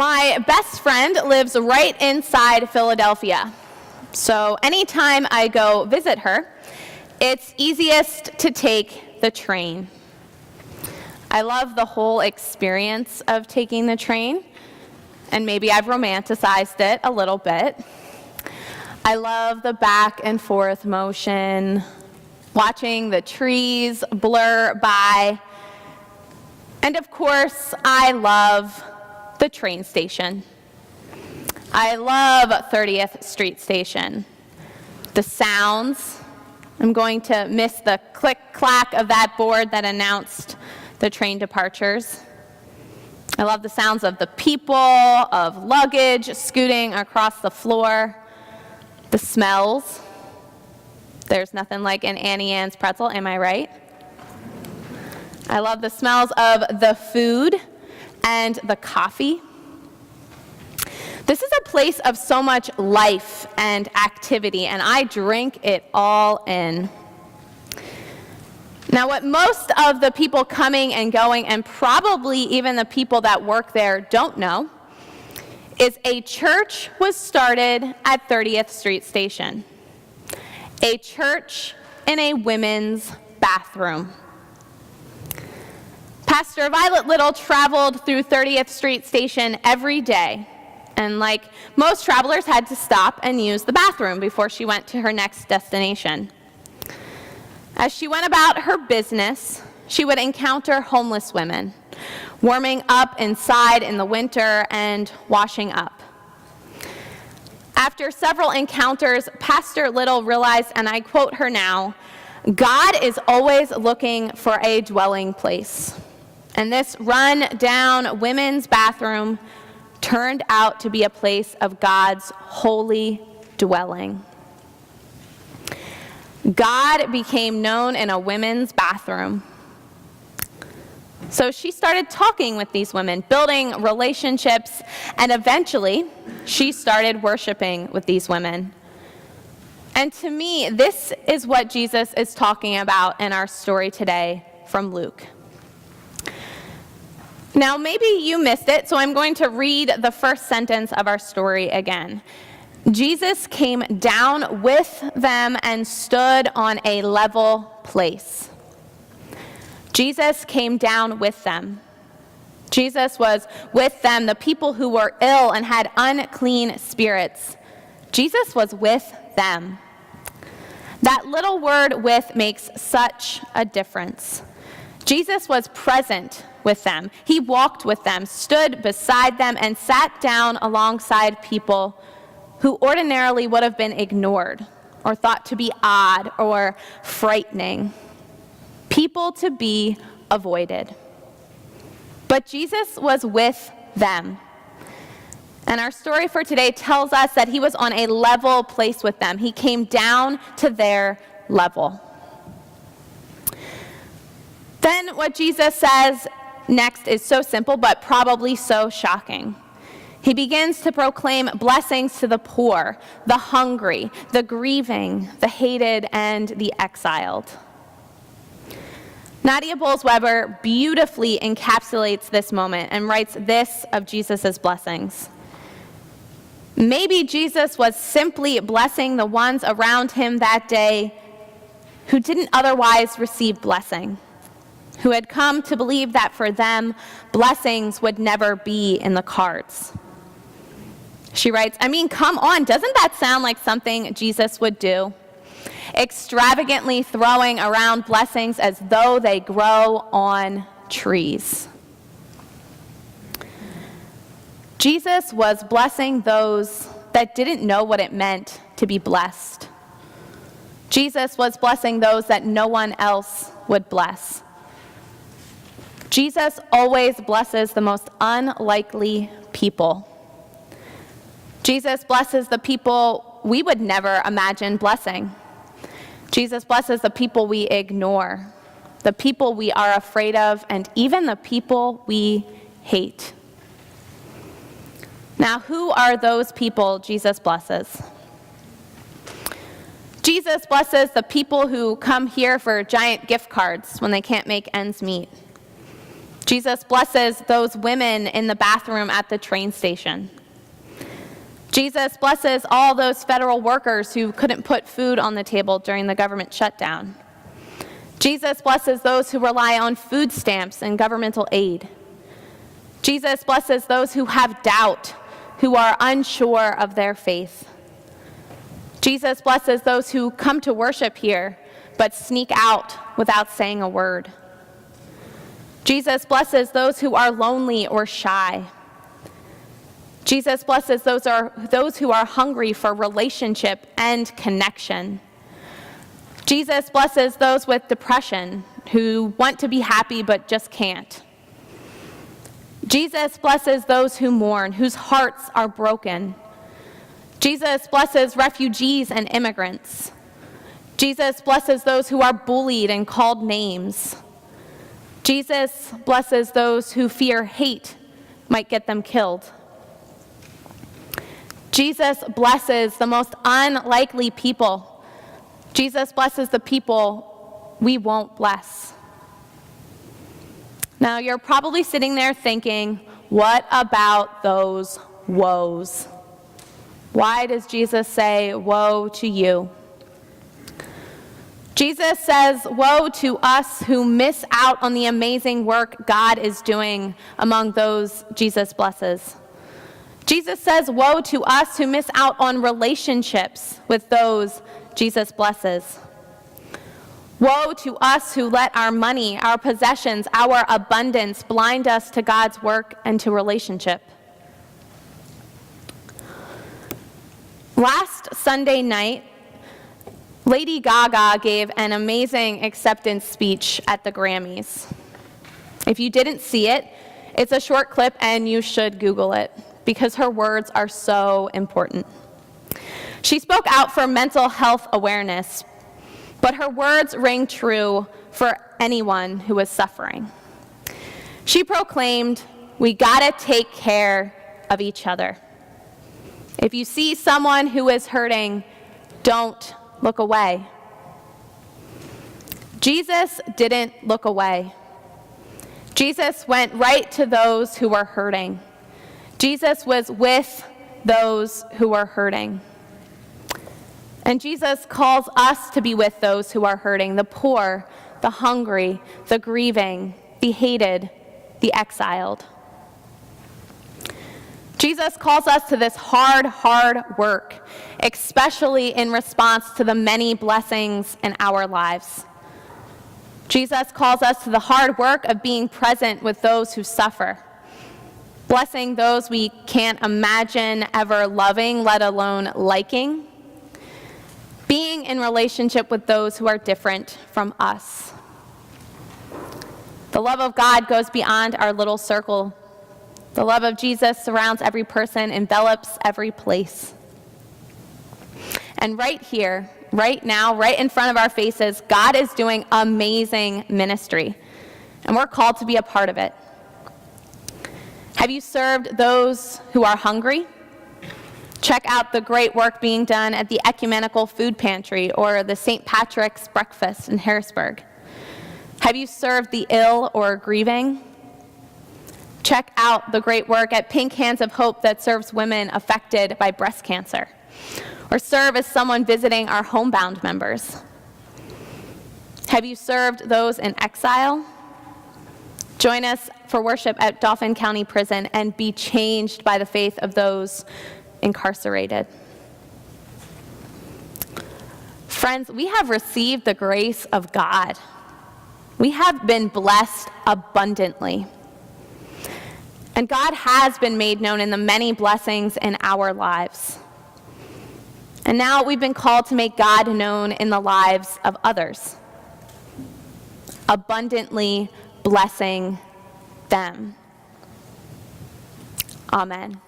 My best friend lives right inside Philadelphia. So anytime I go visit her, it's easiest to take the train. I love the whole experience of taking the train, and maybe I've romanticized it a little bit. I love the back and forth motion, watching the trees blur by, and of course, I love the train station. I love 30th Street Station. The sounds. I'm going to miss the click-clack of that board that announced the train departures. I love the sounds of the people, of luggage scooting across the floor. The smells. There's nothing like an Annie Ann's pretzel, am I right? I love the smells of the food and the coffee. This is a place of so much life and activity, and I drink it all in. Now, what most of the people coming and going, and probably even the people that work there don't know, is a church was started at 30th Street Station. A church in a women's bathroom. Pastor Violet Little traveled through 30th Street Station every day, and like most travelers had to stop and use the bathroom before she went to her next destination. As she went about her business, she would encounter homeless women, warming up inside in the winter and washing up. After several encounters, Pastor Little realized, and I quote her now, "God is always looking for a dwelling place." And this run-down women's bathroom turned out to be a place of God's holy dwelling. God became known in a women's bathroom. So she started talking with these women, building relationships, and eventually she started worshiping with these women. And to me, this is what Jesus is talking about in our story today from Luke. Now, maybe you missed it, so I'm going to read the first sentence of our story again. Jesus came down with them and stood on a level place. Jesus came down with them. Jesus was with them, the people who were ill and had unclean spirits. Jesus was with them. That little word "with" makes such a difference. Jesus was present with them. He walked with them, stood beside them, and sat down alongside people who ordinarily would have been ignored or thought to be odd or frightening. People to be avoided. But Jesus was with them. And our story for today tells us that he was on a level place with them. He came down to their level. Then what Jesus says next is so simple, but probably so shocking. He begins to proclaim blessings to the poor, the hungry, the grieving, the hated, and the exiled. Nadia Bolz-Weber beautifully encapsulates this moment and writes this of Jesus' blessings. Maybe Jesus was simply blessing the ones around him that day who didn't otherwise receive blessing, who had come to believe that for them, blessings would never be in the cards. She writes, come on, doesn't that sound like something Jesus would do? Extravagantly throwing around blessings as though they grow on trees. Jesus was blessing those that didn't know what it meant to be blessed. Jesus was blessing those that no one else would bless. Jesus always blesses the most unlikely people. Jesus blesses the people we would never imagine blessing. Jesus blesses the people we ignore, the people we are afraid of, and even the people we hate. Now, who are those people Jesus blesses? Jesus blesses the people who come here for giant gift cards when they can't make ends meet. Jesus blesses those women in the bathroom at the train station. Jesus blesses all those federal workers who couldn't put food on the table during the government shutdown. Jesus blesses those who rely on food stamps and governmental aid. Jesus blesses those who have doubt, who are unsure of their faith. Jesus blesses those who come to worship here but sneak out without saying a word. Jesus blesses those who are lonely or shy. Jesus blesses those who are hungry for relationship and connection. Jesus blesses those with depression who want to be happy but just can't. Jesus blesses those who mourn, whose hearts are broken. Jesus blesses refugees and immigrants. Jesus blesses those who are bullied and called names. Jesus blesses those who fear hate might get them killed. Jesus blesses the most unlikely people. Jesus blesses the people we won't bless. Now, you're probably sitting there thinking, what about those woes? Why does Jesus say, woe to you? Jesus says, woe to us who miss out on the amazing work God is doing among those Jesus blesses. Jesus says, woe to us who miss out on relationships with those Jesus blesses. Woe to us who let our money, our possessions, our abundance blind us to God's work and to relationship. Last Sunday night, Lady Gaga gave an amazing acceptance speech at the Grammys. If you didn't see it, it's a short clip and you should Google it because her words are so important. She spoke out for mental health awareness, but her words ring true for anyone who is suffering. She proclaimed, we gotta take care of each other. If you see someone who is hurting, don't look away. Jesus didn't look away. Jesus went right to those who were hurting. Jesus was with those who were hurting. And Jesus calls us to be with those who are hurting, the poor, the hungry, the grieving, the hated, the exiled. Jesus calls us to this hard work, especially in response to the many blessings in our lives. Jesus calls us to the hard work of being present with those who suffer, blessing those we can't imagine ever loving, let alone liking, being in relationship with those who are different from us. The love of God goes beyond our little circle. The love of Jesus surrounds every person, envelops every place. And right here, right now, right in front of our faces, God is doing amazing ministry, and we're called to be a part of it. Have you served those who are hungry? Check out the great work being done at the Ecumenical Food Pantry or the St. Patrick's Breakfast in Harrisburg. Have you served the ill or grieving? Check out the great work at Pink Hands of Hope that serves women affected by breast cancer. Or serve as someone visiting our homebound members. Have you served those in exile? Join us for worship at Dauphin County Prison and be changed by the faith of those incarcerated. Friends, we have received the grace of God. We have been blessed abundantly. And God has been made known in the many blessings in our lives. And now we've been called to make God known in the lives of others, abundantly blessing them. Amen.